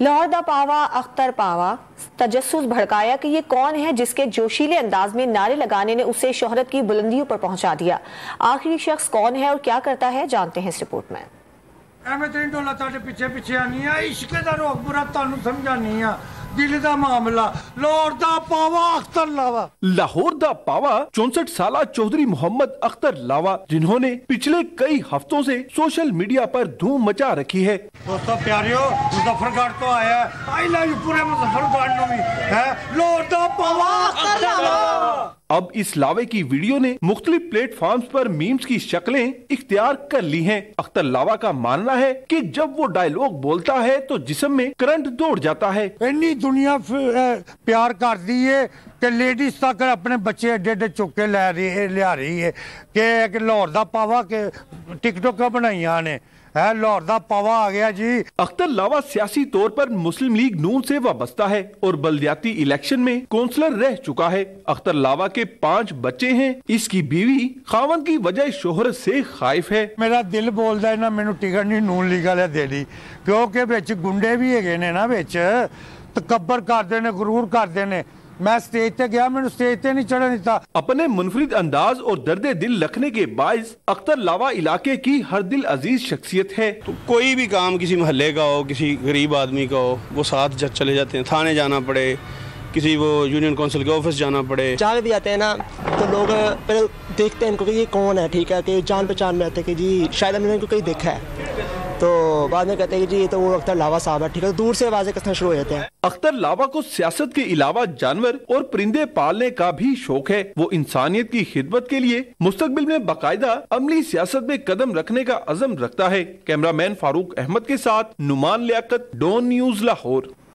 لاہور دا پاوا اختر پاوا تجسس بھڑکایا کہ یہ کون ہے جس کے جوشیلے انداز میں نعرے لگانے نے اسے شہرت کی بلندیوں پر پہنچا دیا۔ آخری شخص کون ہے اور کیا کرتا ہے، جانتے ہیں اس رپورٹ میں۔ پیچھے پیچھے آنی ہے، عشق دا روح برا تانوں سمجھانی ہے، دل دا معاملہ۔ لاہور دا پاوا اختر لاوا، لاہور دا پاوا 64 سالہ چودھری محمد اختر لاوا، جنہوں نے پچھلے کئی ہفتوں سے سوشل میڈیا پر دھوم مچا رکھی ہے۔ دوستو پیاریو، مظفر گڑھ تو آیا ہے، آئی لو یو پورے مظفر گڑھ نو بھی ہے، لاہور دا پاوا اختر لاوا۔ اب اس لاوے کی ویڈیو نے مختلف پلیٹ فارمز پر میمز کی شکلیں اختیار کر لی ہیں۔ اختر لاوا کا ماننا ہے کہ جب وہ ڈائیلاگ بولتا ہے تو جسم میں کرنٹ دوڑ جاتا ہے۔ اتنی دنیا پیار کر دی ہے کہ لیڈیز تک اپنے بچے ایڈے ایڈے چکے لیا رہی ہے کہ لاہور دا پاوا کے ٹک ٹوک بنائیاں نے، لاہور دا پاوا آ گیا جی۔ اختر لاوا سیاسی طور پر مسلم لیگ نون سے وابستہ ہے اور بلدیاتی الیکشن میں کونسلر رہ چکا ہے۔ اختر لاوا کے 5 بچے ہیں۔ اس کی بیوی خاوند کی وجہ شہرت سے خائف ہے۔ میرا دل بولدا ہے نا مینوں ٹکٹ نہیں نون لیگ والے دینی، کیونکہ وچ گنڈے بھی ہیگے نے نا، وچ تکبر کردے نے، غرور کردے نے۔ میں سٹیج تے گیا، میں سٹیج تے نہیں چڑھن دیتا۔ اپنے منفرد انداز اور درد دل رکھنے کے باعث اختر لاوا علاقے کی ہر دل عزیز شخصیت ہے۔ تو کوئی بھی کام کسی محلے کا ہو، کسی غریب آدمی کا ہو، وہ ساتھ چلے جاتے ہیں۔ تھانے جانا پڑے، کسی وہ یونین کونسل کے آفس جانا پڑے، جہاں بھی آتے ہیں نا تو لوگ پہلے دیکھتے ہیں ان کو کہ یہ کون ہے، ٹھیک ہے، کہ جان پہچان میں آتے ہیں کہ جی شاید ہم نے ان کو کہیں دیکھا ہے، تو بعد میں کہتے ہیں کہ جی یہ تو وہ اختر لاوا صاحب ہے، ٹھیک ہے، دور سے آوازیں کسنا شروع ہو جاتے ہیں۔ اختر لاوا کو سیاست کے علاوہ جانور اور پرندے پالنے کا بھی شوق ہے۔ وہ انسانیت کی خدمت کے لیے مستقبل میں باقاعدہ عملی سیاست میں قدم رکھنے کا عزم رکھتا ہے۔ کیمرہ مین فاروق احمد کے ساتھ نعمان لیاقت، ڈون نیوز لاہور۔